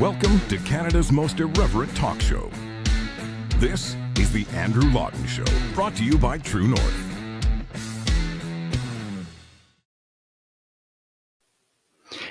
Welcome to Canada's most irreverent talk show. This is the Andrew Lawton Show, brought to you by True North.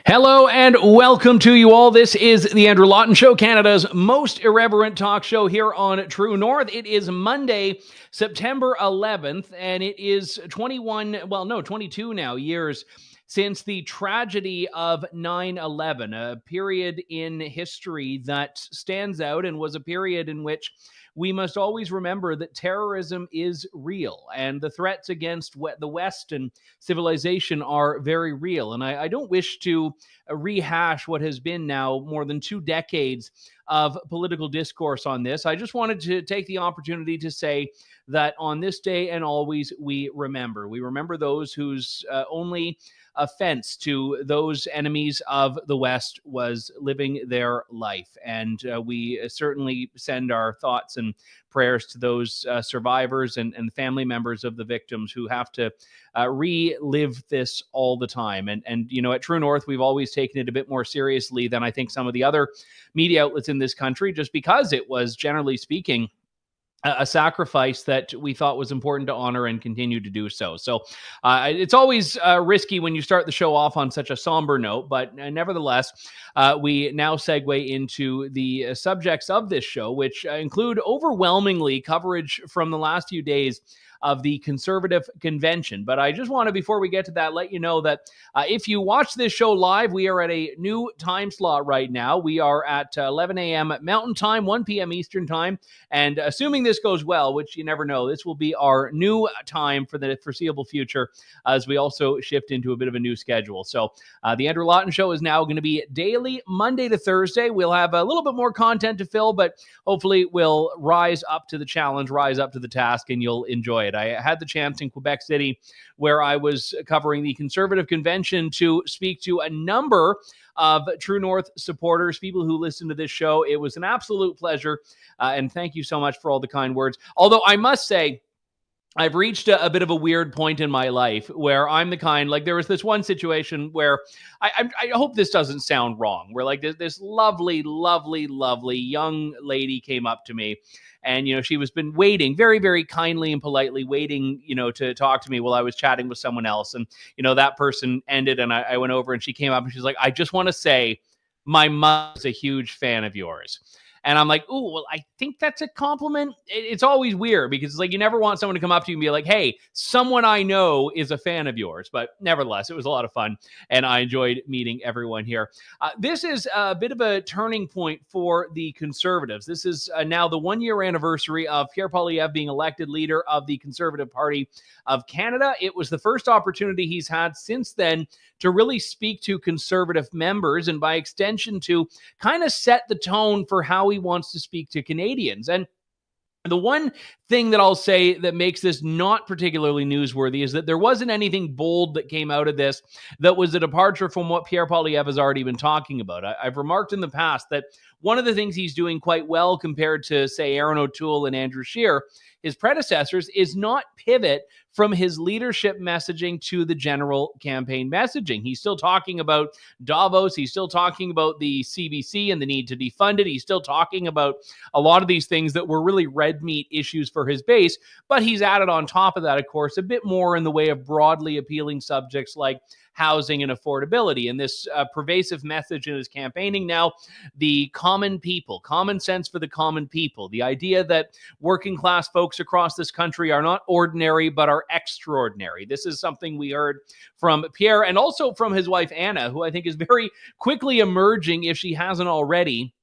Hello and welcome to you all. This is the Andrew Lawton Show, Canada's most irreverent talk show here on True North. It is Monday, September 11th, and it is 22 now years since the tragedy of 9/11, a period in history that stands out and was a period in which we must always remember that terrorism is real and the threats against the West and civilization are very real. And I don't wish to rehash what has been now more than 2 decades of political discourse on this. I just wanted to take the opportunity to say that on this day and always we remember. We remember those whose only offense to those enemies of the West was living their life. And we certainly send our thoughts and prayers to those survivors and family members of the victims who have to relive this all the time. And you know, at True North, we've always taken it a bit more seriously than I think some of the other media outlets in this country, just because it was, generally speaking, a sacrifice that we thought was important to honor and continue to do so. So it's always risky when you start the show off on such a somber note, but nevertheless, we now segue into the subjects of this show, which include overwhelmingly coverage from the last few days of the Conservative Convention. But I just want to, before we get to that, let you know that if you watch this show live, we are at a new time slot right now. We are at 11 a.m. Mountain Time, 1 p.m. Eastern Time. And assuming this goes well, which you never know, this will be our new time for the foreseeable future as we also shift into a bit of a new schedule. So the Andrew Lawton Show is now going to be daily, Monday to Thursday. We'll have a little bit more content to fill, but hopefully we'll rise up to the challenge, rise up to the task, and you'll enjoy it. I had the chance in Quebec City, where I was covering the Conservative Convention, to speak to a number of True North supporters, people who listen to this show. It was an absolute pleasure, and thank you so much for all the kind words. Although I must say, I've reached a bit of a weird point in my life where I'm the kind, like there was this one situation where I hope this doesn't sound wrong, where like this lovely, lovely, lovely young lady came up to me. And, you know, she was been waiting very, very kindly and politely waiting, you know, to talk to me while I was chatting with someone else. And, you know, that person ended and I went over and she came up and she's like, I just want to say my mother's a huge fan of yours. And I'm like, oh, well, I think that's a compliment. It's always weird because it's like you never want someone to come up to you and be like, hey, someone I know is a fan of yours. But nevertheless, it was a lot of fun, and I enjoyed meeting everyone here. This is a bit of a turning point for the Conservatives. This is now the 1-year anniversary of Pierre Poilievre being elected leader of the Conservative Party of Canada. It was the first opportunity he's had since then to really speak to Conservative members and by extension to kind of set the tone for how he wants to speak to Canadians. And the one thing that I'll say that makes this not particularly newsworthy is that there wasn't anything bold that came out of this that was a departure from what Pierre Poilievre has already been talking about. I've remarked in the past that one of the things he's doing quite well compared to, say, Aaron O'Toole and Andrew Scheer, his predecessors, is not pivot from his leadership messaging to the general campaign messaging. He's still talking about Davos. He's still talking about the CBC and the need to defund it. He's still talking about a lot of these things that were really red meat issues for his base. But he's added on top of that, of course, a bit more in the way of broadly appealing subjects like housing and affordability. And this pervasive message in his campaigning now, the common people, common sense for the common people, the idea that working class folks across this country are not ordinary, but are extraordinary. This is something we heard from Pierre and also from his wife, Anna, who I think is very quickly emerging, if she hasn't already,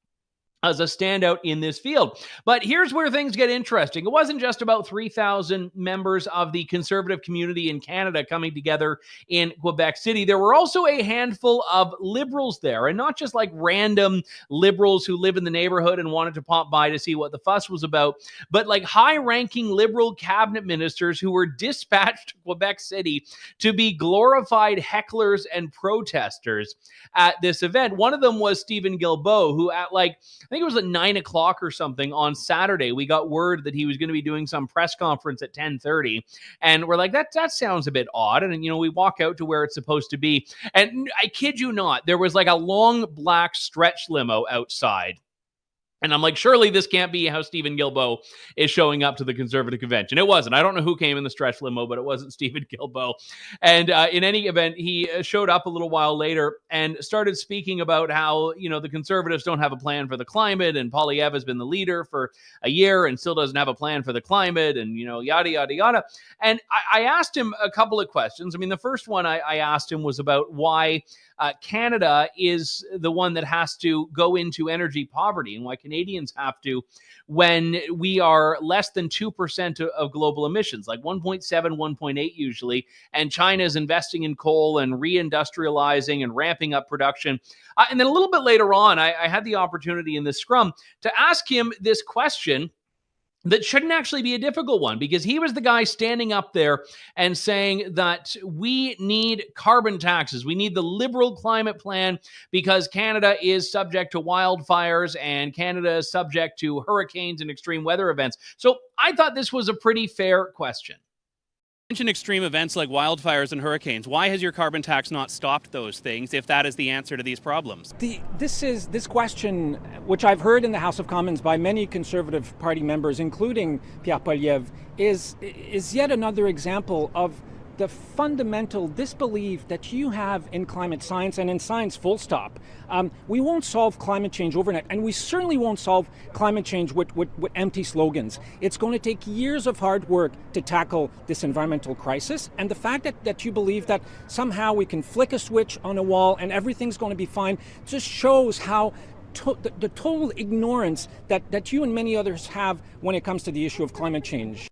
as a standout in this field. But here's where things get interesting. It wasn't just about 3,000 members of the Conservative community in Canada coming together in Quebec City. There were also a handful of Liberals there, and not just like random Liberals who live in the neighborhood and wanted to pop by to see what the fuss was about, but like high-ranking Liberal cabinet ministers who were dispatched to Quebec City to be glorified hecklers and protesters at this event. One of them was Stephen Guilbeault, who at like think it was at 9 o'clock or something on Saturday. We got word that he was going to be doing some press conference at 10:30, and we're like, that sounds a bit odd. And we walk out to where it's supposed to be, and I kid you not, there was like a long black stretch limo outside. And I'm like, surely this can't be how Stephen Guilbeault is showing up to the Conservative Convention. It wasn't. I don't know who came in the stretch limo, but it wasn't Stephen Guilbeault. And in any event, he showed up a little while later and started speaking about how, the Conservatives don't have a plan for the climate, and Poilievre has been the leader for a year and still doesn't have a plan for the climate, and, yada, yada, yada. And I asked him a couple of questions. I mean, the first one I asked him was about why Canada is the one that has to go into energy poverty, and why Canadians have to, when we are less than 2% of global emissions, like 1.7, 1.8 usually, and China is investing in coal and reindustrializing and ramping up production. And then a little bit later on, I had the opportunity in this scrum to ask him this question that shouldn't actually be a difficult one, because he was the guy standing up there and saying that we need carbon taxes. We need the Liberal climate plan because Canada is subject to wildfires and Canada is subject to hurricanes and extreme weather events. So I thought this was a pretty fair question. Mention extreme events like wildfires and hurricanes. Why has your carbon tax not stopped those things if that is the answer to these problems? This question, which I've heard in the House of Commons by many Conservative Party members, including Pierre Poilievre, is yet another example of the fundamental disbelief that you have in climate science and in science full stop. We won't solve climate change overnight, and we certainly won't solve climate change with empty slogans. It's going to take years of hard work to tackle this environmental crisis, and the fact that you believe that somehow we can flick a switch on a wall and everything's going to be fine just shows how the total ignorance that you and many others have when it comes to the issue of climate change.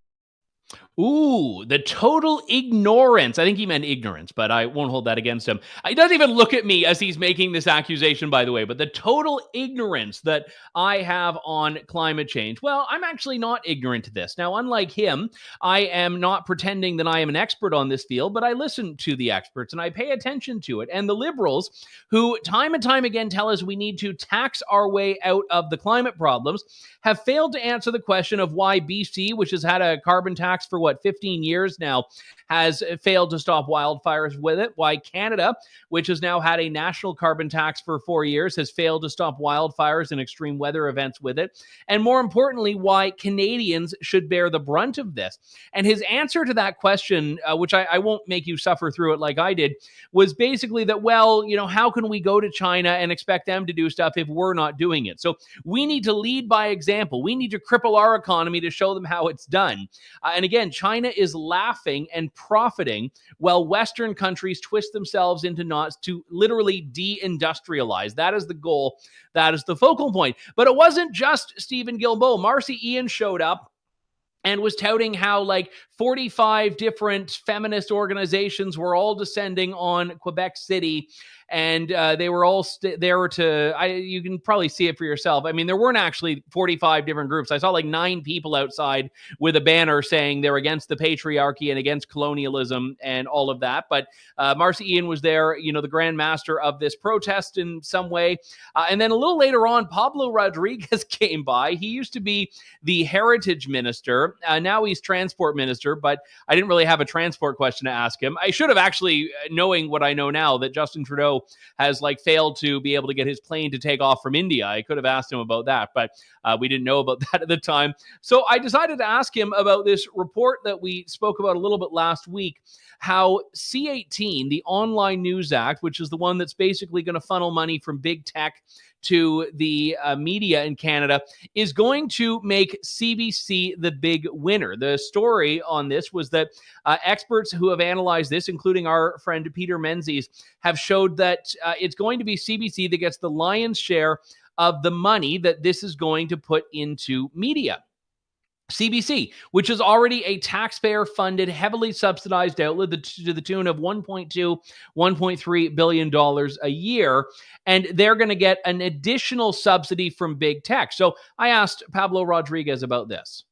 Ooh, the total ignorance. I think he meant ignorance, but I won't hold that against him. He doesn't even look at me as he's making this accusation, by the way, but the total ignorance that I have on climate change. Well, I'm actually not ignorant to this. Now, unlike him, I am not pretending that I am an expert on this field, but I listen to the experts and I pay attention to it. And the Liberals, who time and time again tell us we need to tax our way out of the climate problems, have failed to answer the question of why BC, which has had a carbon tax for 15 years now, has failed to stop wildfires with it. Why Canada, which has now had a national carbon tax for 4 years, has failed to stop wildfires and extreme weather events with it. And more importantly, why Canadians should bear the brunt of this. And his answer to that question, which I won't make you suffer through it like I did, was basically that, well, how can we go to China and expect them to do stuff if we're not doing it? So we need to lead by example. We need to cripple our economy to show them how it's done. And again, China is laughing and profiting while Western countries twist themselves into knots to literally deindustrialize. That is the goal. That is the focal point. But it wasn't just Stephen Guilbeault. Marci Ien showed up and was touting how 45 different feminist organizations were all descending on Quebec City, and they were all there to, you can probably see it for yourself. I mean, there weren't actually 45 different groups. I saw 9 people outside with a banner saying they're against the patriarchy and against colonialism and all of that. But Marci Ien was there, the grand master of this protest in some way. And then a little later on, Pablo Rodriguez came by. He used to be the heritage minister. Now he's transport minister, but I didn't really have a transport question to ask him. I should have actually, knowing what I know now, that Justin Trudeau has failed to be able to get his plane to take off from India. I could have asked him about that, but we didn't know about that at the time. So I decided to ask him about this report that we spoke about a little bit last week, how C18, the online news act, which is the one that's basically going to funnel money from big tech to the media in Canada, is going to make CBC the big winner. The story on this was that experts who have analyzed this, including our friend Peter Menzies, have showed that it's going to be CBC that gets the lion's share of the money that this is going to put into media. CBC, which is already a taxpayer-funded, heavily subsidized outlet to the tune of $1.2, $1.3 billion a year, and they're going to get an additional subsidy from big tech. So I asked Pablo Rodriguez about this.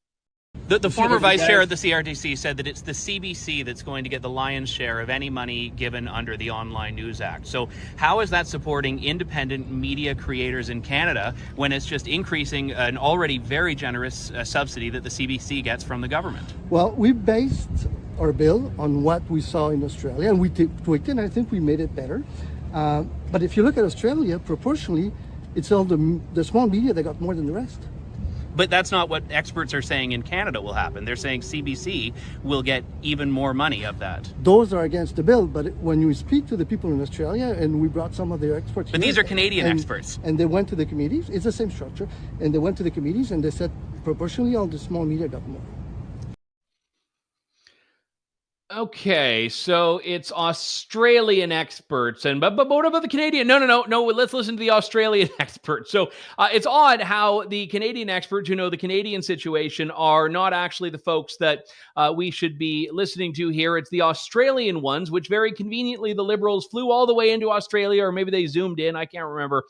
The former vice chair of the CRTC said that it's the CBC that's going to get the lion's share of any money given under the Online News Act. So how is that supporting independent media creators in Canada when it's just increasing an already very generous subsidy that the CBC gets from the government? Well, we based our bill on what we saw in Australia, and we tweaked it, and I think we made it better. But if you look at Australia, proportionally, it's all the small media that got more than the rest. But that's not what experts are saying in Canada will happen. They're saying CBC will get even more money of that. Those are against the bill, but when you speak to the people in Australia, and we brought some of their experts But here, these are Canadian experts. And they went to the committees, it's the same structure, and they went to the committees and they said proportionally all the small media got more. Okay, so it's Australian experts, and but what about the Canadian? No. Let's listen to the Australian experts. So it's odd how the Canadian experts who know the Canadian situation are not actually the folks that we should be listening to here. It's the Australian ones, which very conveniently the Liberals flew all the way into Australia, or maybe they zoomed in. I can't remember,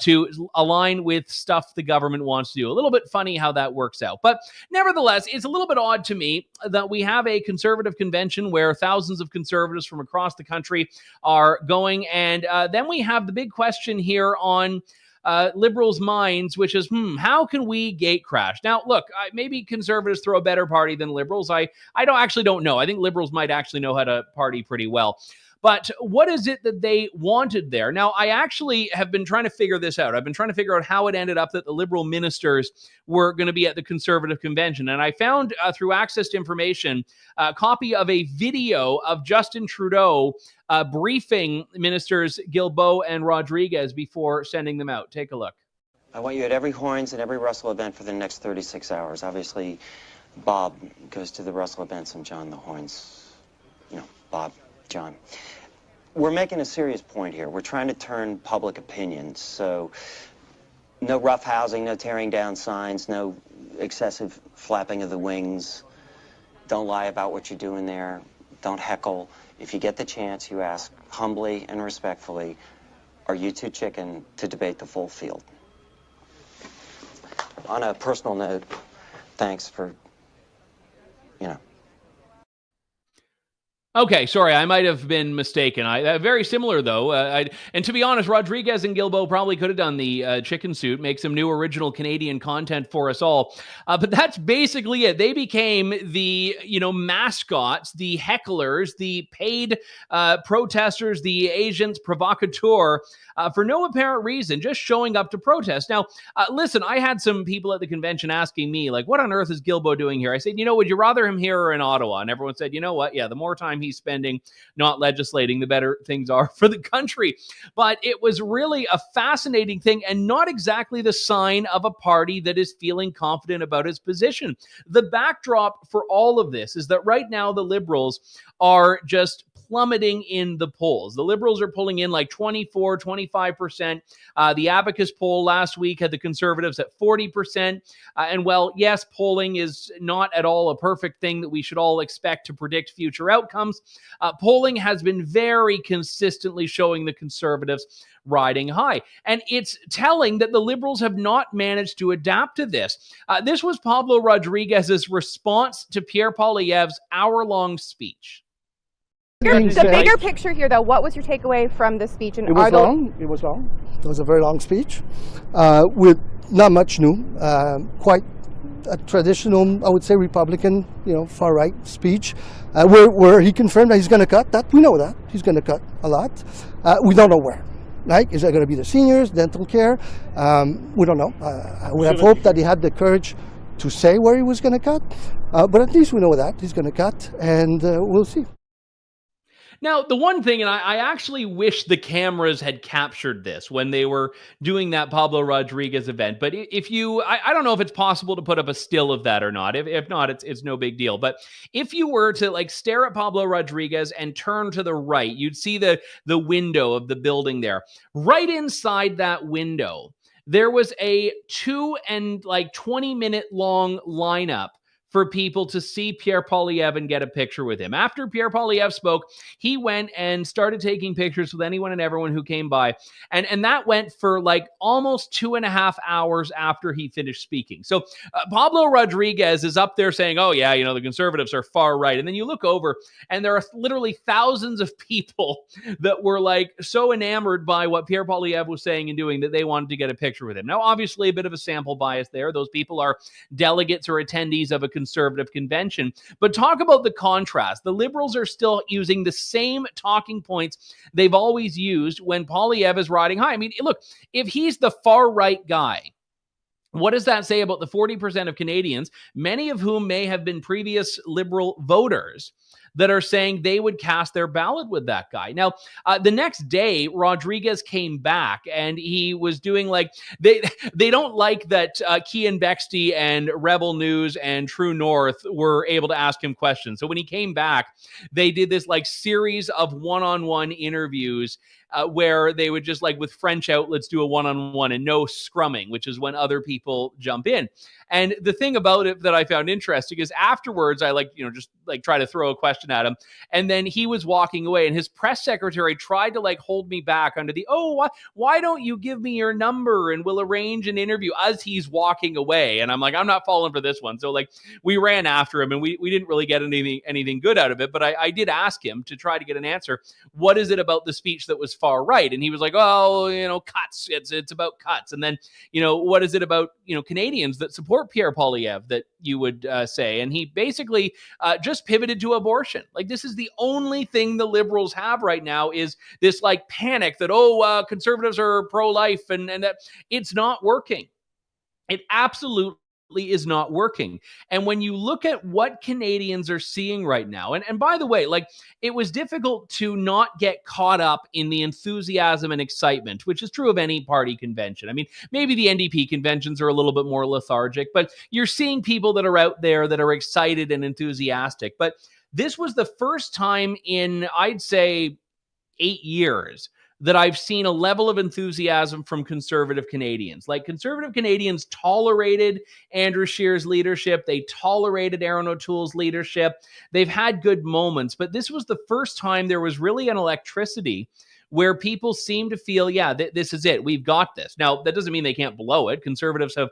to align with stuff the government wants to do. A little bit funny how that works out, but nevertheless, it's a little bit odd to me that we have a Conservative convention where thousands of Conservatives from across the country are going. And then we have the big question here on Liberals' minds, which is, how can we gate crash? Now, look, maybe Conservatives throw a better party than Liberals. I don't know. I think Liberals might actually know how to party pretty well. But what is it that they wanted there? Now, I actually have been trying to figure this out. I've been trying to figure out how it ended up that the Liberal ministers were going to be at the Conservative convention. And I found through access to information a copy of a video of Justin Trudeau briefing ministers Guilbeault and Rodriguez before sending them out. Take a look. I want you at every Horns and every Russell event for the next 36 hours. Obviously, Bob goes to the Russell events and John the Horns. You know, Bob, John. We're making a serious point here. We're trying to turn public opinion. So no rough housing, no tearing down signs, no excessive flapping of the wings. Don't lie about what you're doing there. Don't heckle. If you get the chance, you ask humbly and respectfully, are you too chicken to debate the full field? On a personal note, thanks for, Okay, sorry, I might have been mistaken. Very similar, though. And to be honest, Rodriguez and Guilbeault probably could have done the chicken suit, make some new original Canadian content for us all. But that's basically it. They became the, mascots, the hecklers, the paid protesters, the agents provocateur for no apparent reason, just showing up to protest. Now, listen, I had some people at the convention asking me, like, what on earth is Guilbeault doing here? I said, would you rather him here or in Ottawa? And everyone said, you know what? Yeah, the more time he's spending not legislating, the better things are for the country. But it was really a fascinating thing and not exactly the sign of a party that is feeling confident about its position. The backdrop for all of this is that right now the Liberals are just plummeting in the polls. The Liberals are pulling in like 24, 25%. The Abacus poll last week had the Conservatives at 40%. And well, yes, polling is not at all a perfect thing that we should all expect to predict future outcomes. Polling has been very consistently showing the Conservatives riding high. And it's telling that the Liberals have not managed to adapt to this. This was Pablo Rodriguez's response to Pierre Poilievre's hour-long speech. The bigger picture here, though, what was your takeaway from the speech? And It was long. It was a very long speech with not much new. Quite a traditional, I would say, Republican, far-right speech, where he confirmed that he's going to cut. That we know that he's going to cut a lot. We don't know where. Like, is that going to be the seniors, dental care? We don't know. I would have hoped that he had the courage to say where he was going to cut, but at least we know that he's going to cut, and we'll see. Now, the one thing, and I actually wish the cameras had captured this when they were doing that Pablo Rodriguez event, but if you, I don't know if it's possible to put up a still of that or not. If not, it's no big deal. But if you were to stare at Pablo Rodriguez and turn to the right, you'd see the window of the building there. Right inside that window, there was a 2 and 20-minute long lineup for people to see Pierre Poilievre and get a picture with him. After Pierre Poilievre spoke, he went and started taking pictures with anyone and everyone who came by. And that went for like almost 2.5 hours after he finished speaking. So Pablo Rodriguez is up there saying, oh yeah, the Conservatives are far right. And then you look over and there are literally thousands of people that were like so enamored by what Pierre Poilievre was saying and doing that they wanted to get a picture with him. Now, obviously a bit of a sample bias there. Those people are delegates or attendees of a Conservative convention. But talk about the contrast. The Liberals are still using the same talking points they've always used when Poilievre is riding high. I mean, look, if he's the far right guy, what does that say about the 40% of Canadians, many of whom may have been previous Liberal voters, that are saying they would cast their ballot with that guy? Now, the next day, Rodriguez came back and he was doing like, they don't like that Cian Bexty and Rebel News and True North were able to ask him questions. So when he came back, they did this like series of one-on-one interviews where they would just like with French outlets do a one-on-one and no scrumming, which is when other people jump in. And the thing about it that I found interesting is afterwards, I just try to throw a question at him. And then he was walking away and his press secretary tried to like hold me back under the, why don't you give me your number and we'll arrange an interview as he's walking away. And I'm like, I'm not falling for this one. So like we ran after him and we didn't really get anything good out of it. But I did ask him to try to get an answer. What is it about the speech that was far right? And he was like, cuts. It's about cuts. And then, what is it about, Canadians that support Pierre Poilievre that you would say? And he basically just pivoted to abortion. Like this is the only thing the Liberals have right now is this like panic that, Conservatives are pro-life and that it's not working. It absolutely is not working. And when you look at what Canadians are seeing right now, and by the way, like it was difficult to not get caught up in the enthusiasm and excitement, which is true of any party convention. I mean, maybe the NDP conventions are a little bit more lethargic, but you're seeing people that are out there that are excited and enthusiastic. But this was the first time in, I'd say, 8 years that I've seen a level of enthusiasm from Conservative Canadians. Like Conservative Canadians tolerated Andrew Scheer's leadership. They tolerated Aaron O'Toole's leadership. They've had good moments, but this was the first time there was really an electricity where people seem to feel, this is it. We've got this. Now, that doesn't mean they can't blow it. Conservatives have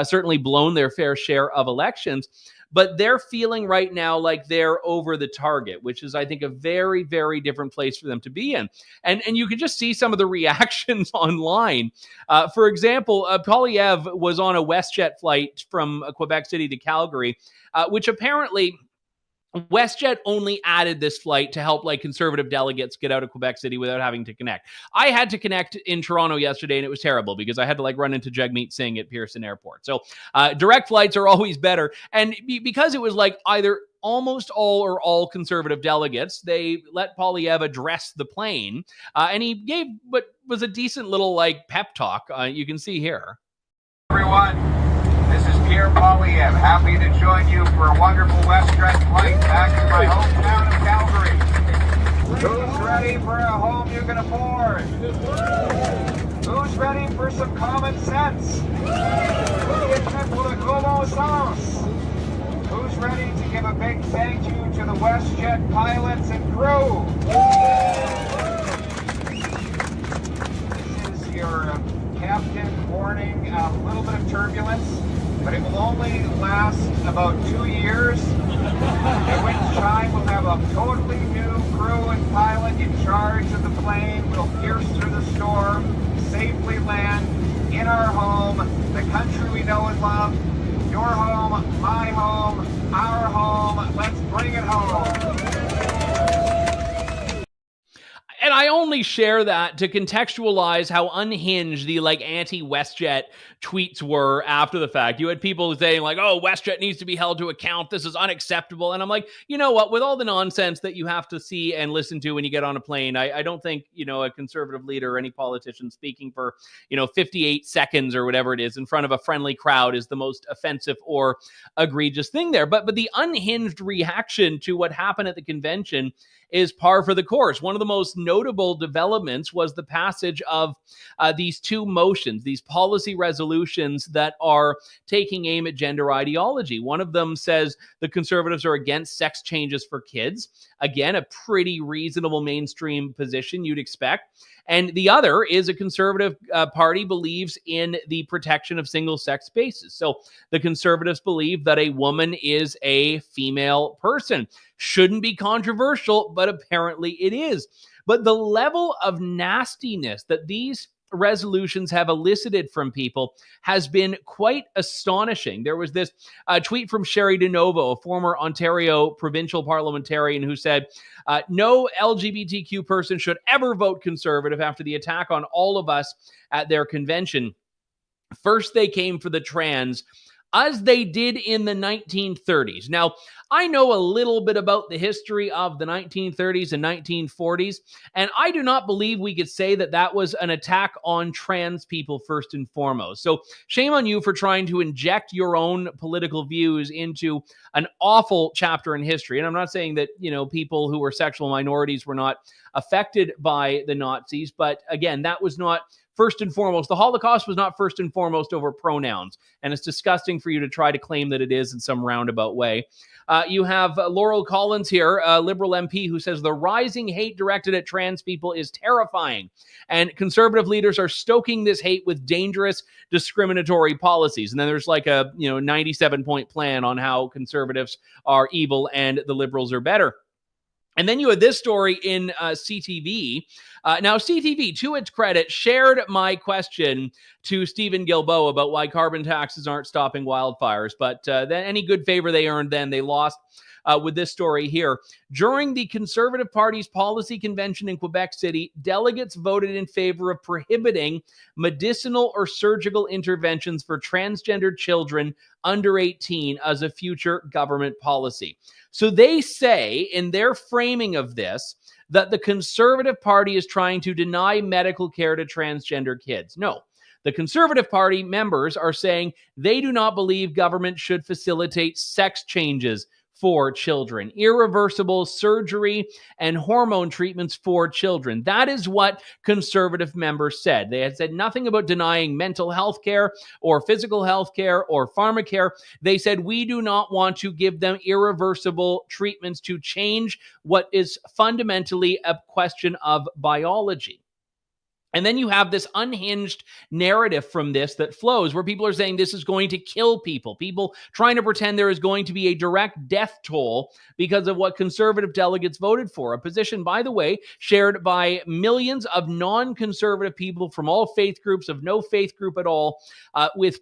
certainly blown their fair share of elections, but they're feeling right now like they're over the target, which is, I think, a very, very different place for them to be in. And you can just see some of the reactions online. For example, Poilievre was on a WestJet flight from Quebec City to Calgary, which apparently WestJet only added this flight to help like Conservative delegates get out of Quebec City without having to connect. I had to connect in Toronto yesterday and it was terrible because I had to like run into Jagmeet Singh at Pearson Airport. So direct flights are always better. And because it was like either almost all or all Conservative delegates, they let Poilievre address the plane and he gave what was a decent little like pep talk. You can see here. Everyone, this is Pierre Poilievre, happy to join you for a wonderful WestJet flight back to my hometown of Calgary. Who's ready for a home you can afford? Who's ready for some common sense? Who's ready to give a big thank you to the WestJet pilots and crew? This is your captain warning, a little bit of turbulence, but it will only last about 2 years, at which time we'll have a totally new crew and pilot in charge of the plane. We'll pierce through the storm, safely land in our home, the country we know and love, your home, my home, our home. Let's bring it home. And I only share that to contextualize how unhinged the like anti-WestJet tweets were after the fact. You had people saying like, oh, WestJet needs to be held to account. This is unacceptable. And I'm like, you know what? With all the nonsense that you have to see and listen to when you get on a plane, I don't think, a Conservative leader or any politician speaking for, 58 seconds or whatever it is in front of a friendly crowd is the most offensive or egregious thing there. But the unhinged reaction to what happened at the convention is par for the course. One of the most notable developments was the passage of these two motions, these policy resolutions that are taking aim at gender ideology. One of them says the Conservatives are against sex changes for kids. Again, a pretty reasonable mainstream position you'd expect. And the other is a Conservative party believes in the protection of single-sex spaces. So the Conservatives believe that a woman is a female person. Shouldn't be controversial, but apparently it is. But the level of nastiness that these resolutions have elicited from people has been quite astonishing. There was this tweet from Sherry DeNovo, a former Ontario provincial parliamentarian, who said, no LGBTQ person should ever vote Conservative after the attack on all of us at their convention. First, they came for the trans, as they did in the 1930s. Now, I know a little bit about the history of the 1930s and 1940s, and I do not believe we could say that that was an attack on trans people first and foremost. So shame on you for trying to inject your own political views into an awful chapter in history. And I'm not saying that, people who were sexual minorities were not affected by the Nazis, but again, that was not first and foremost. The Holocaust was not first and foremost over pronouns, and it's disgusting for you to try to claim that it is in some roundabout way. You have Laurel Collins here, a Liberal MP, who says the rising hate directed at trans people is terrifying, and Conservative leaders are stoking this hate with dangerous discriminatory policies. And then there's like a 97-point plan on how Conservatives are evil and the Liberals are better. And then you had this story in CTV. Now, CTV, to its credit, shared my question to Stephen Guilbeault about why carbon taxes aren't stopping wildfires. But then any good favor they earned, then they lost with this story here. During the Conservative Party's policy convention in Quebec City, delegates voted in favor of prohibiting medicinal or surgical interventions for transgender children under 18 as a future government policy. So they say in their framing of this that the Conservative Party is trying to deny medical care to transgender kids. No. The Conservative Party members are saying they do not believe government should facilitate sex changes for children, irreversible surgery and hormone treatments for children. That is what Conservative members said. They had said nothing about denying mental health care or physical health care or pharmacare. They said we do not want to give them irreversible treatments to change what is fundamentally a question of biology. And then you have this unhinged narrative from this that flows where people are saying this is going to kill people. People trying to pretend there is going to be a direct death toll because of what Conservative delegates voted for. A position, by the way, shared by millions of non-Conservative people from all faith groups, of no faith group at all, with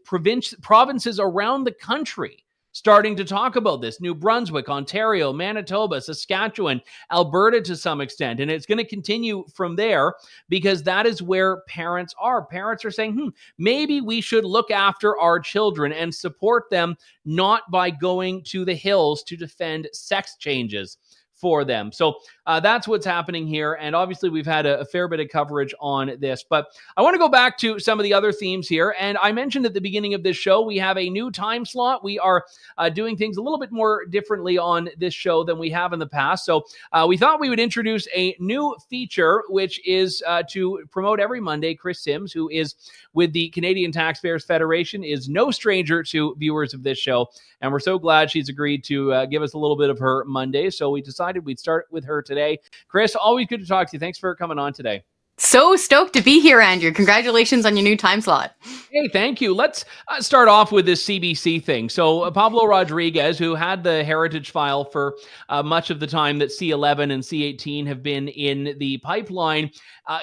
provinces around the country starting to talk about this. New Brunswick, Ontario, Manitoba, Saskatchewan, Alberta to some extent. And it's going to continue from there because that is where parents are. Parents are saying, maybe we should look after our children and support them, not by going to the hills to defend sex changes for them. So that's what's happening here. And obviously we've had a fair bit of coverage on this, but I want to go back to some of the other themes here. And I mentioned at the beginning of this show, we have a new time slot. We are doing things a little bit more differently on this show than we have in the past. So we thought we would introduce a new feature, which is to promote every Monday. Kris Sims, who is with the Canadian Taxpayers Federation, is no stranger to viewers of this show. And we're so glad she's agreed to give us a little bit of her Monday. So we decided we'd start with her today. Kris, always good to talk to you. Thanks for coming on today. So stoked to be here, Andrew. Congratulations on your new time slot. Hey, thank you. Let's start off with this CBC thing. So Pablo Rodriguez, who had the heritage file for much of the time that C11 and C18 have been in the pipeline,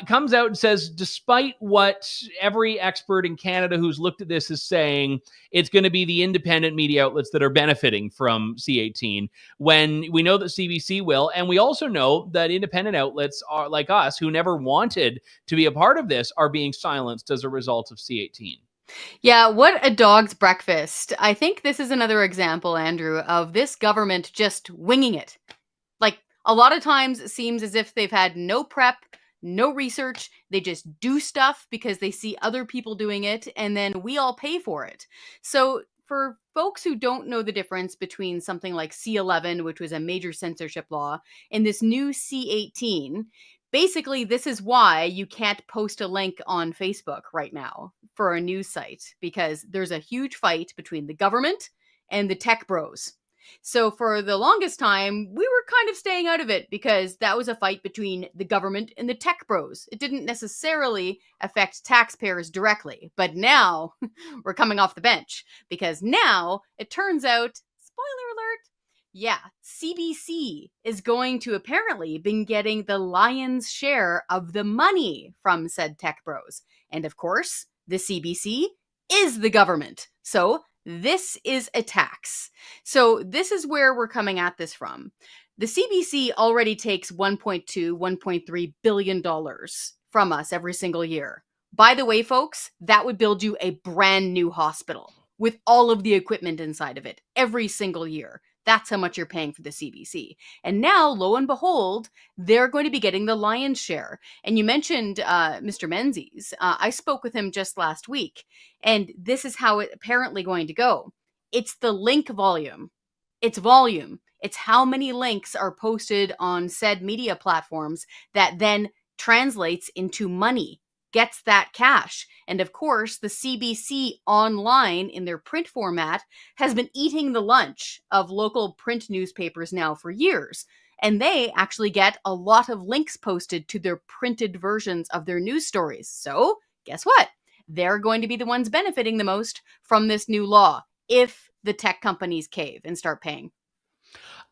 comes out and says, despite what every expert in Canada who's looked at this is saying, it's going to be the independent media outlets that are benefiting from C18, when we know that CBC will. And we also know that independent outlets are like us, who never wanted to be a part of this, are being silenced as a result of C18. Yeah, what a dog's breakfast. I think this is another example, Andrew, of this government just winging it. Like, a lot of times it seems as if they've had no prep, no research. They just do stuff because they see other people doing it, and then we all pay for it. So for folks who don't know the difference between something like C11, which was a major censorship law, and this new C18, basically this is why you can't post a link on Facebook right now for a news site, because there's a huge fight between the government and the tech bros. So for the longest time, we were kind of staying out of it because that was a fight between the government and the tech bros. It didn't necessarily affect taxpayers directly, but now we're coming off the bench because now it turns out, spoiler alert, yeah, CBC is going to apparently been getting the lion's share of the money from said tech bros. And of course, the CBC is the government. So this is a tax. So this is where we're coming at this from. The CBC already takes $1.3 billion from us every single year. By the way, folks, that would build you a brand new hospital with all of the equipment inside of it every single year. That's how much you're paying for the CBC. And now, lo and behold, they're going to be getting the lion's share. And you mentioned Mr. Menzies. I spoke with him just last week, and this is how it's apparently going to go. It's the link volume. It's volume. It's how many links are posted on said media platforms that then translates into money, gets that cash. And of course, the CBC online in their print format has been eating the lunch of local print newspapers now for years. And they actually get a lot of links posted to their printed versions of their news stories. So guess what? They're going to be the ones benefiting the most from this new law if the tech companies cave and start paying.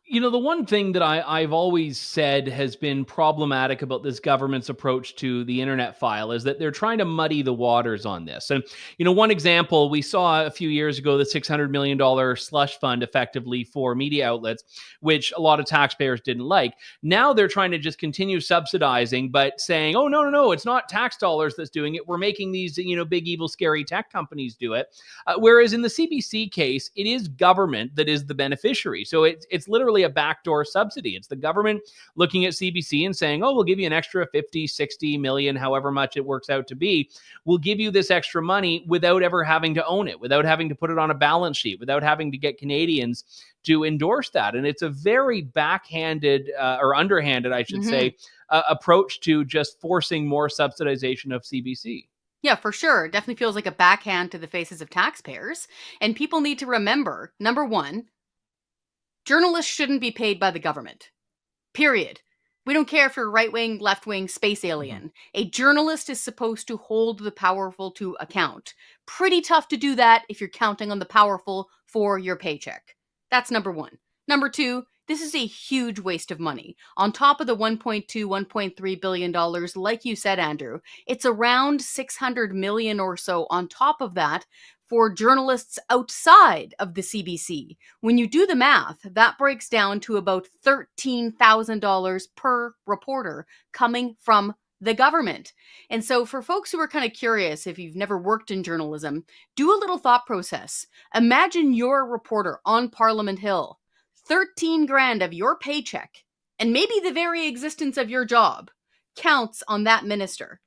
You know, the one thing that I've always said has been problematic about this government's approach to the internet file is that they're trying to muddy the waters on this. And, you know, one example, we saw a few years ago the $600 million slush fund effectively for media outlets, which a lot of taxpayers didn't like. Now they're trying to just continue subsidizing, but saying, oh, no, it's not tax dollars that's doing it. We're making these, you know, big, evil, scary tech companies do it. Whereas in the CBC case, it is government that is the beneficiary. So it's literally a backdoor subsidy. It's the government looking at CBC and saying, oh, we'll give you an extra 50, 60 million, however much it works out to be. We'll give you this extra money without ever having to own it, without having to put it on a balance sheet, without having to get Canadians to endorse that. And it's a very backhanded or underhanded, I should say, approach to just forcing more subsidization of CBC. Yeah, for sure. It definitely feels like a backhand to the faces of taxpayers. And people need to remember, number one, journalists shouldn't be paid by the government. Period. We don't care if you're right-wing, left-wing, space alien. A journalist is supposed to hold the powerful to account. Pretty tough to do that if you're counting on the powerful for your paycheck. That's number one. Number two, this is a huge waste of money. On top of the $1.2, $1.3 billion, like you said, Andrew, it's around $600 million or so on top of that for journalists outside of the CBC. When you do the math, that breaks down to about $13,000 per reporter coming from the government. And so for folks who are kind of curious, if you've never worked in journalism, do a little thought process. Imagine you're a reporter on Parliament Hill, 13 grand of your paycheck, and maybe the very existence of your job counts on that minister.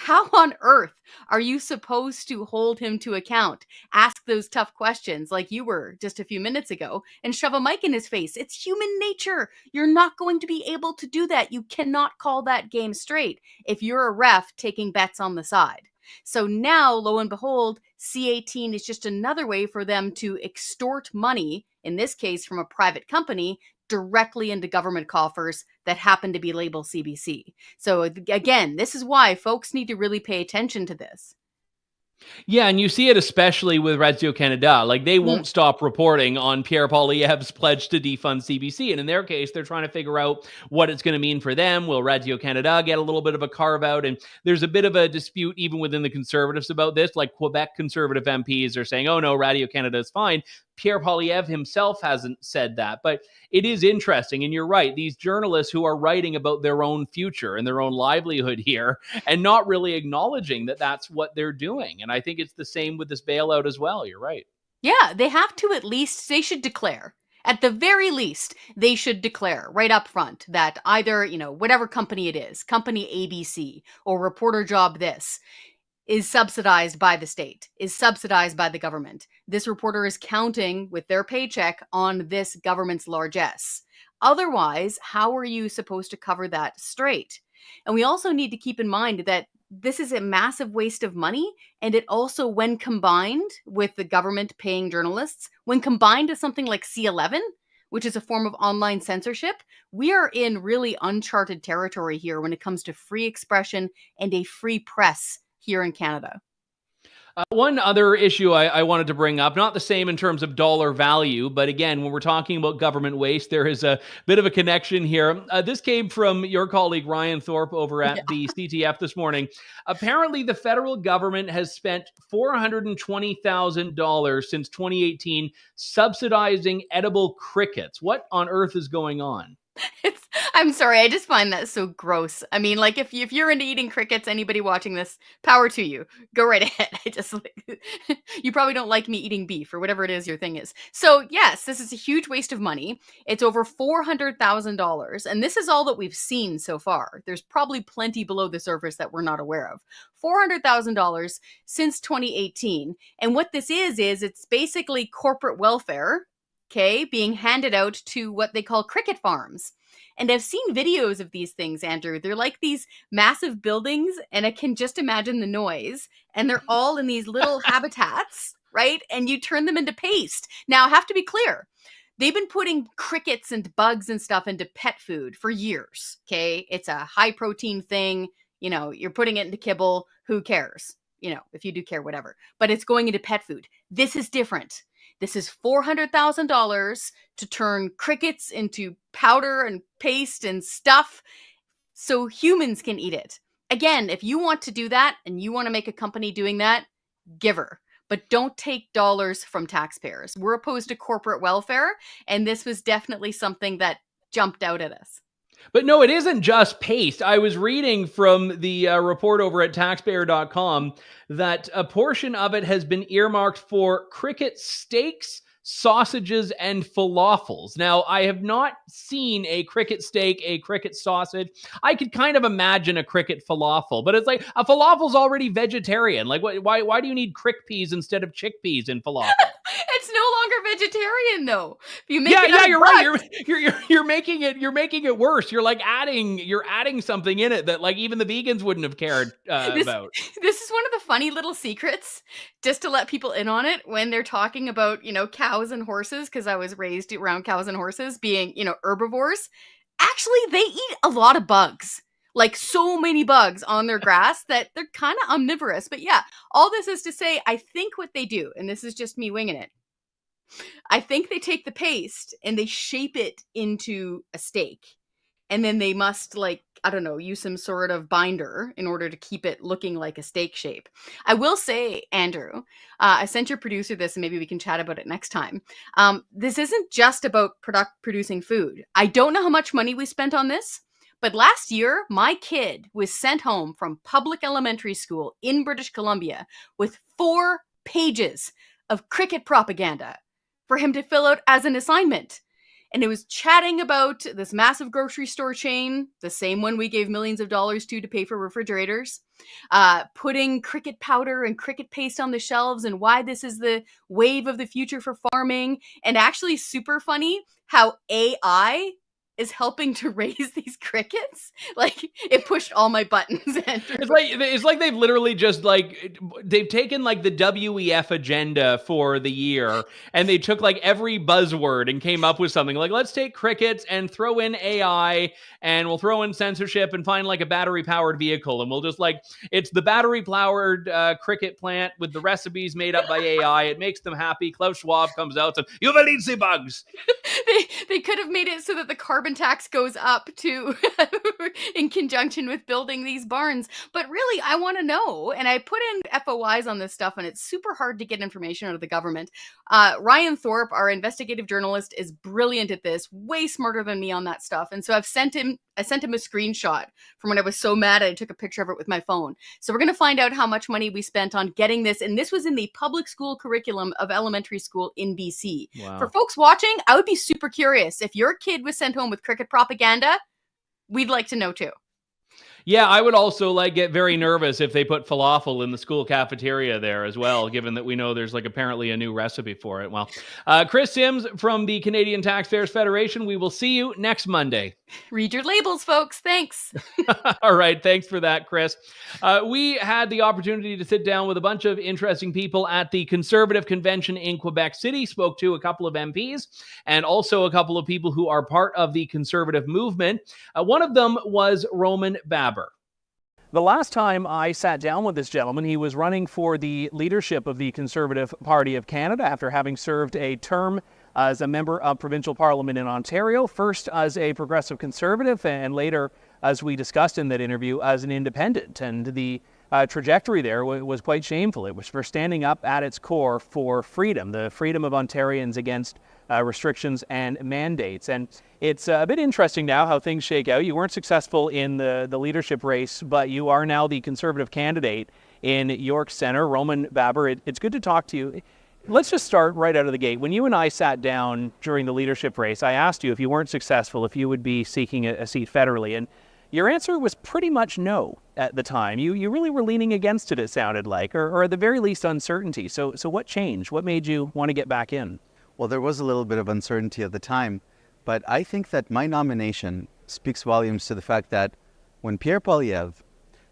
How on earth are you supposed to hold him to account, ask those tough questions like you were just a few minutes ago, and shove a mic in his face? It's human nature. You're not going to be able to do that. You cannot call that game straight if you're a ref taking bets on the side. So now, lo and behold, C18 is just another way for them to extort money, in this case from a private company, directly into government coffers that happen to be labeled CBC. So again, this is why folks need to really pay attention to this. Yeah, and you see it especially with Radio-Canada. Like, they won't stop reporting on Pierre Poilievre's pledge to defund CBC. And in their case, they're trying to figure out what it's going to mean for them. Will Radio-Canada get a little bit of a carve-out? And there's a bit of a dispute even within the Conservatives about this. Like, Quebec Conservative MPs are saying, oh no, Radio-Canada is fine. Pierre Poilievre himself hasn't said that. But it is interesting, and you're right, these journalists who are writing about their own future and their own livelihood here and not really acknowledging that that's what they're doing. And I think it's the same with this bailout as well. You're right. Yeah, they have to they should declare. At the very least, they should declare right up front that either, whatever company it is, company ABC or reporter job this, is subsidized by the state, is subsidized by the government. This reporter is counting with their paycheck on this government's largesse. Otherwise, how are you supposed to cover that straight? And we also need to keep in mind that this is a massive waste of money. And it also, when combined with the government paying journalists, when combined with something like C11, which is a form of online censorship, we are in really uncharted territory here when it comes to free expression and a free press here in Canada. One other issue I wanted to bring up, not the same in terms of dollar value, but again, when we're talking about government waste, there is a bit of a connection here. This came from your colleague, Ryan Thorpe, over at the CTF this morning. Apparently, the federal government has spent $420,000 since 2018 subsidizing edible crickets. What on earth is going on? I'm sorry, I just find that so gross. I mean, like, if you're into eating crickets, anybody watching this, power to you. Go right ahead. I just like, you probably don't like me eating beef or whatever it is your thing is. So yes, this is a huge waste of money. It's over $400,000, and this is all that we've seen so far. There's probably plenty below the surface that we're not aware of. $400,000 since 2018, and what this is it's basically corporate welfare, okay, being handed out to what they call cricket farms. And I've seen videos of these things, Andrew. They're like these massive buildings, and I can just imagine the noise. And they're all in these little habitats, right? And you turn them into paste. Now, I have to be clear. They've been putting crickets and bugs and stuff into pet food for years, okay? It's a high protein thing. You know, you're putting it into kibble. Who cares? You know, if you do care, whatever. But it's going into pet food. This is different. This is $400,000 to turn crickets into powder and paste and stuff so humans can eat it. Again, if you want to do that and you want to make a company doing that, give her. But don't take dollars from taxpayers. We're opposed to corporate welfare, and this was definitely something that jumped out at us. But no, it isn't just paste. I was reading from the report over at taxpayer.com that a portion of it has been earmarked for cricket steaks, sausages, and falafels. Now, I have not seen a cricket steak, a cricket sausage. I could kind of imagine a cricket falafel, but it's like a falafel's already vegetarian. Like, why do you need chickpeas instead of chickpeas in falafel? It's no longer vegetarian, though. You're right. You're making it worse. You're adding something in it that like even the vegans wouldn't have cared about. This is one of the funny little secrets, just to let people in on it when they're talking about, you know, cows and horses, because I was raised around cows and horses being, you know, herbivores. Actually, they eat a lot of bugs. Like so many bugs on their grass that they're kind of omnivorous. But yeah, all this is to say, I think what they do, and this is just me winging it, I think they take the paste and they shape it into a steak. And then they must, like, I don't know, use some sort of binder in order to keep it looking like a steak shape. I will say, Andrew, I sent your producer this, and maybe we can chat about it next time. This isn't just about producing food. I don't know how much money we spent on this, but last year, my kid was sent home from public elementary school in British Columbia with 4 pages of cricket propaganda for him to fill out as an assignment. And it was chatting about this massive grocery store chain, the same one we gave millions of dollars to pay for refrigerators, putting cricket powder and cricket paste on the shelves and why this is the wave of the future for farming. And actually super funny how AI is helping to raise these crickets. Like, it pushed all my buttons. It's like they've literally just like, they've taken like the WEF agenda for the year, and they took like every buzzword and came up with something like, let's take crickets and throw in AI, and we'll throw in censorship and find like a battery powered vehicle. And we'll just like, it's the battery powered cricket plant with the recipes made up by AI. It makes them happy. Klaus Schwab comes out and you will eat the bugs. They could have made it so that the carbon tax goes up to in conjunction with building these barns. But really, I want to know, and I put in FOIs on this stuff, and it's super hard to get information out of the government. Ryan Thorpe, our investigative journalist, is brilliant at this, way smarter than me on that stuff. And so I sent him a screenshot from when I was so mad I took a picture of it with my phone. So we're going to find out how much money we spent on getting this. And this was in the public school curriculum of elementary school in BC. Wow. For folks watching, I would be super curious. If your kid was sent home with cricket propaganda, we'd like to know too. Yeah, I would also get very nervous if they put falafel in the school cafeteria there as well, given that we know there's apparently a new recipe for it. Well, Kris Sims from the Canadian Taxpayers Federation, we will see you next Monday. Read your labels, folks. Thanks. All right. Thanks for that, Kris. We had the opportunity to sit down with a bunch of interesting people at the Conservative Convention in Quebec City, spoke to a couple of MPs and also a couple of people who are part of the Conservative movement. One of them was Roman Baber. The last time I sat down with this gentleman, he was running for the leadership of the Conservative Party of Canada after having served a term as a member of provincial parliament in Ontario, first as a progressive conservative and later, as we discussed in that interview, as an independent. And the trajectory there was quite shameful. It was for standing up at its core for freedom, the freedom of Ontarians against restrictions and mandates. And it's a bit interesting now how things shake out. You weren't successful in the leadership race, but you are now the Conservative candidate in York Centre. Roman Baber, it's good to talk to you. Let's just start right out of the gate. When you and I sat down during the leadership race, I asked you if you weren't successful, if you would be seeking a seat federally. And your answer was pretty much no at the time. You really were leaning against it sounded like, or at the very least uncertainty. So what changed? What made you want to get back in? Well, there was a little bit of uncertainty at the time, but I think that my nomination speaks volumes to the fact that when Pierre Poilievre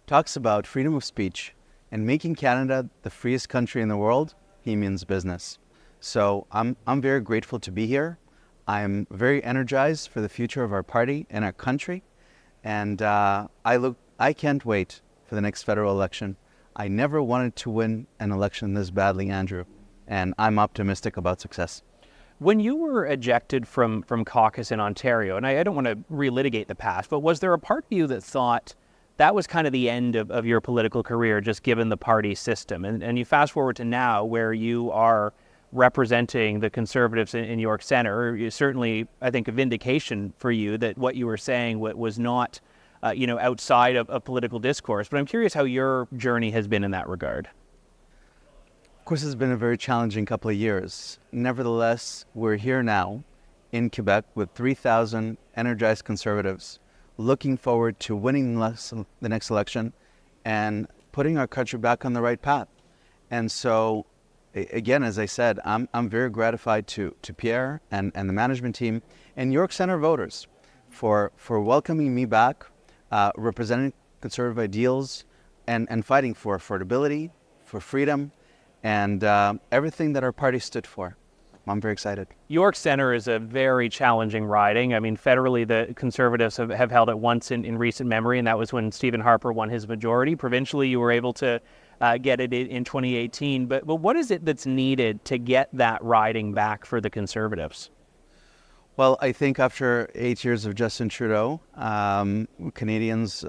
talks about freedom of speech and making Canada the freest country in the world, he means business. So I'm very grateful to be here. I'm very energized for the future of our party and our country. And I can't wait for the next federal election. I never wanted to win an election this badly, Andrew, and I'm optimistic about success. When you were ejected from caucus in Ontario, and I don't want to relitigate the past, but was there a part of you that thought that was kind of the end of your political career, just given the party system? And you fast forward to now where you are representing the Conservatives in York Centre. Certainly, I think, a vindication for you that what you were saying was not, outside of political discourse. But I'm curious how your journey has been in that regard. Of course, it's been a very challenging couple of years. Nevertheless, we're here now in Quebec with 3,000 energized Conservatives looking forward to winning the next election and putting our country back on the right path. And so, again, as I said, I'm very gratified to Pierre and the management team and York Centre voters for welcoming me back, representing Conservative ideals and fighting for affordability, for freedom, and everything that our party stood for. I'm very excited. York Centre is a very challenging riding. I mean, federally, the Conservatives have held it once in recent memory, and that was when Stephen Harper won his majority. Provincially, you were able to get it in 2018. But what is it that's needed to get that riding back for the Conservatives? Well, I think after 8 years of Justin Trudeau, Canadians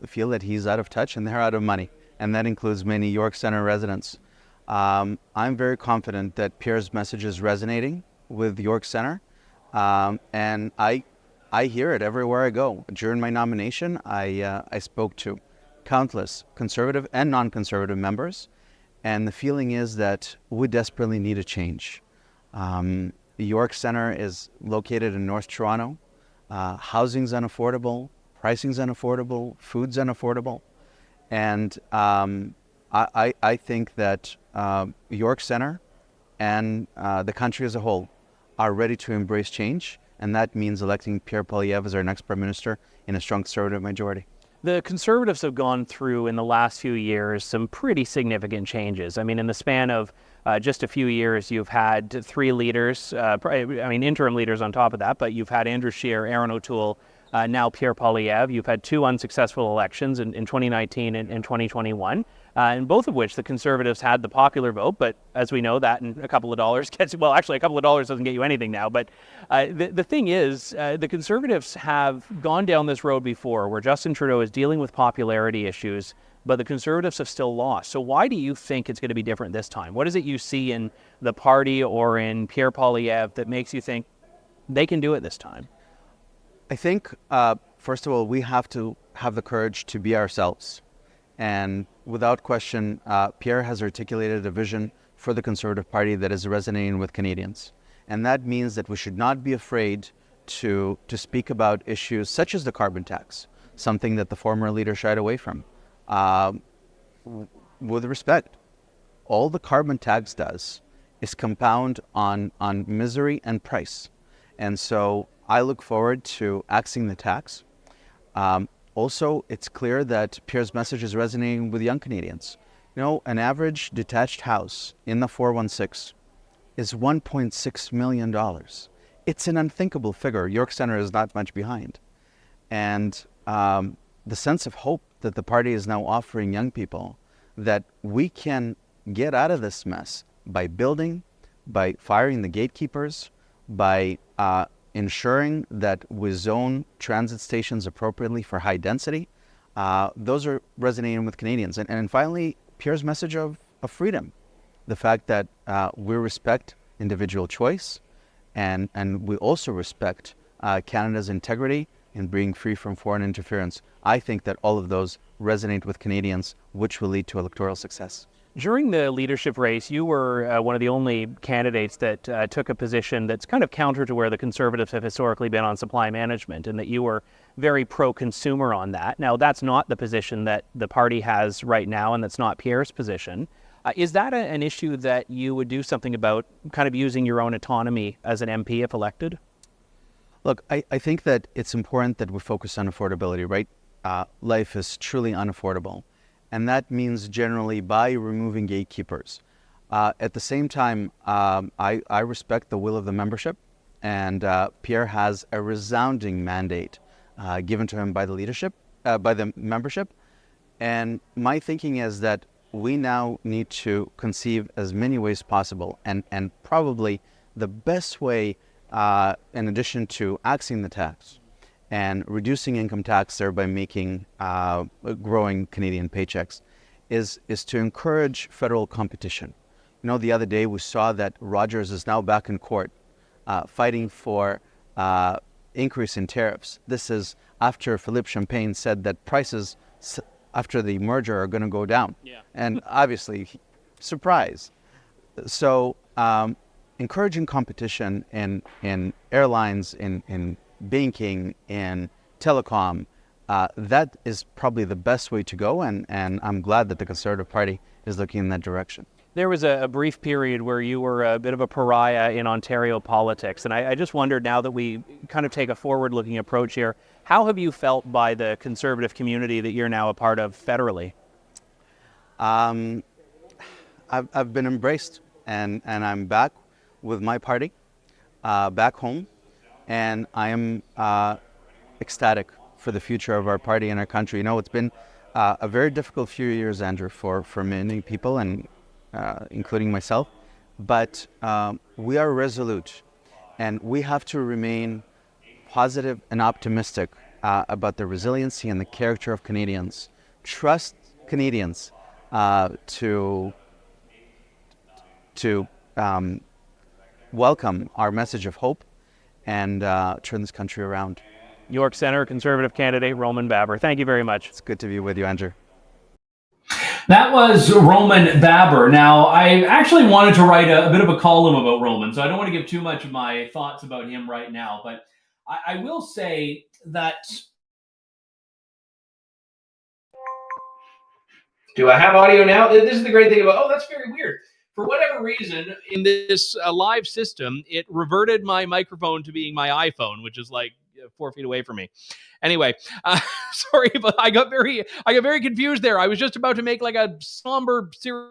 feel that he's out of touch and they're out of money. And that includes many York Centre residents. I'm very confident that Pierre's message is resonating with York Centre, and I hear it everywhere I go. During my nomination, I spoke to countless Conservative and non-Conservative members, and the feeling is that we desperately need a change. York Centre is located in North Toronto. Housing's unaffordable, pricing's unaffordable, food's unaffordable, and I think that York Centre and the country as a whole are ready to embrace change, and that means electing Pierre Poilievre as our next Prime Minister in a strong Conservative majority. The Conservatives have gone through, in the last few years, some pretty significant changes. I mean, in the span of just a few years, you've had three leaders, interim leaders on top of that, but you've had Andrew Scheer, Aaron O'Toole, now Pierre Poilievre. You've had two unsuccessful elections in 2019 and 2021, in both of which the Conservatives had the popular vote, but as we know, that and a couple of dollars gets, well, actually a couple of dollars doesn't get you anything now, but the thing is, the Conservatives have gone down this road before where Justin Trudeau is dealing with popularity issues, but the Conservatives have still lost. So why do you think it's going to be different this time? What is it you see in the party or in Pierre Poilievre that makes you think they can do it this time? I think, first of all, we have to have the courage to be ourselves. And without question, Pierre has articulated a vision for the Conservative Party that is resonating with Canadians. And that means that we should not be afraid to speak about issues such as the carbon tax, something that the former leader shied away from. With respect, all the carbon tax does is compound on misery and price. And so I look forward to axing the tax. Also, it's clear that Pierre's message is resonating with young Canadians. You know, an average detached house in the 416 is $1.6 million. It's an unthinkable figure. York Centre is not much behind. And the sense of hope that the party is now offering young people, that we can get out of this mess by building, by firing the gatekeepers, by ensuring that we zone transit stations appropriately for high density. Those are resonating with Canadians. And finally, Pierre's message of freedom. The fact that we respect individual choice, and we also respect Canada's integrity in being free from foreign interference. I think that all of those resonate with Canadians, which will lead to electoral success. During the leadership race, you were one of the only candidates that took a position that's kind of counter to where the Conservatives have historically been on supply management, and that you were very pro-consumer on that. Now, that's not the position that the party has right now, and that's not Pierre's position. Is that an issue that you would do something about, kind of using your own autonomy as an MP if elected? Look, I think that it's important that we focus on affordability, right? Life is truly unaffordable. And that means generally by removing gatekeepers. At the same time, I respect the will of the membership, and Pierre has a resounding mandate given to him by the leadership, by the membership. And my thinking is that we now need to conceive as many ways possible, and probably the best way, in addition to axing the tax and reducing income tax, thereby making growing Canadian paychecks, is to encourage federal competition. You know, the other day we saw that Rogers is now back in court fighting for increase in tariffs. This is after Philippe Champagne said that prices after the merger are going to go down. Yeah. And obviously, surprise. So encouraging competition in airlines, in banking, in telecom, that is probably the best way to go, and I'm glad that the Conservative Party is looking in that direction. There was a brief period where you were a bit of a pariah in Ontario politics, and I just wondered, now that we kind of take a forward-looking approach here, how have you felt by the Conservative community that you're now a part of federally? I've been embraced, and I'm back with my party, back home, and I am ecstatic for the future of our party and our country. You know, it's been a very difficult few years, Andrew, for many people, and including myself, but we are resolute, and we have to remain positive and optimistic about the resiliency and the character of Canadians. Trust Canadians to welcome our message of hope and turn this country around. York Centre Conservative candidate Roman Baber, thank you very much. It's good to be with you, Andrew. That was Roman Baber. Now, I actually wanted to write a bit of a column about Roman, so I don't want to give too much of my thoughts about him right now, but I will say that... Do I have audio now? This is the great thing about... Oh, that's very weird. For whatever reason, in this live system, it reverted my microphone to being my iPhone, which is like 4 feet away from me. Anyway, sorry, but I got very confused there. I was just about to make like a somber, serious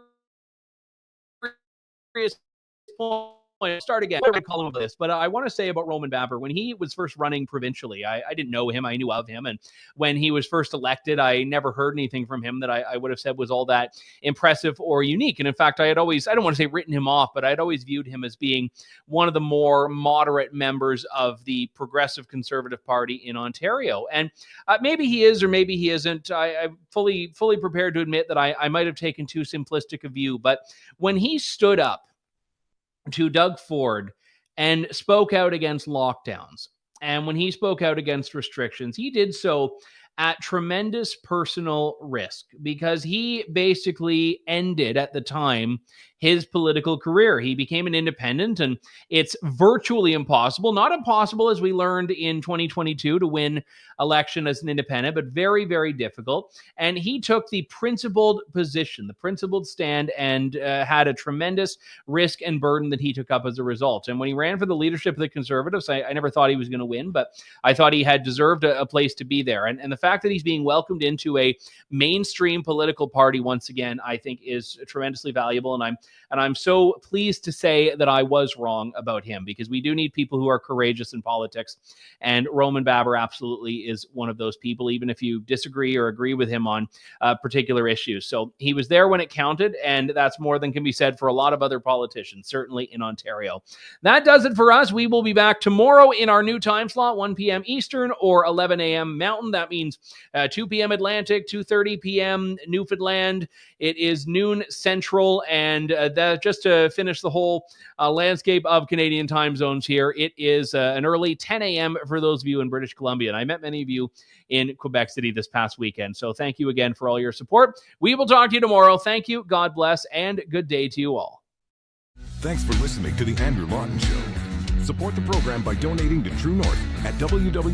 point. Start again. I call him this, but I want to say about Roman Baber, when he was first running provincially, I didn't know him. I knew of him. And when he was first elected, I never heard anything from him that I would have said was all that impressive or unique. And in fact, I don't want to say written him off, but I'd always viewed him as being one of the more moderate members of the Progressive Conservative Party in Ontario. And maybe he is, or maybe he isn't. I'm fully prepared to admit that I might have taken too simplistic a view. But when he stood up to Doug Ford and spoke out against lockdowns, and when he spoke out against restrictions, he did so at tremendous personal risk, because he basically ended, at the time, his political career. He became an independent, and it's virtually impossible, not impossible as we learned in 2022 to win election as an independent, but very, very difficult. And he took the principled position, the principled stand, and had a tremendous risk and burden that he took up as a result. And when he ran for the leadership of the Conservatives, I never thought he was going to win, but I thought he had deserved a place to be there. And the fact that he's being welcomed into a mainstream political party once again, I think is tremendously valuable. And I'm so pleased to say that I was wrong about him, because we do need people who are courageous in politics. And Roman Baber absolutely is one of those people, even if you disagree or agree with him on particular issues. So he was there when it counted, and that's more than can be said for a lot of other politicians, certainly in Ontario. That does it for us. We will be back tomorrow in our new time slot, 1 p.m. Eastern or 11 a.m. Mountain. That means 2 p.m. Atlantic, 2:30 p.m. Newfoundland. It is noon Central, and that just to finish the whole landscape of Canadian time zones here, it is an early 10 a.m. for those of you in British Columbia. And I met many of you in Quebec City this past weekend. So thank you again for all your support. We will talk to you tomorrow. Thank you, God bless, and good day to you all. Thanks for listening to The Andrew Lawton Show. Support the program by donating to True North at www.tnc.news.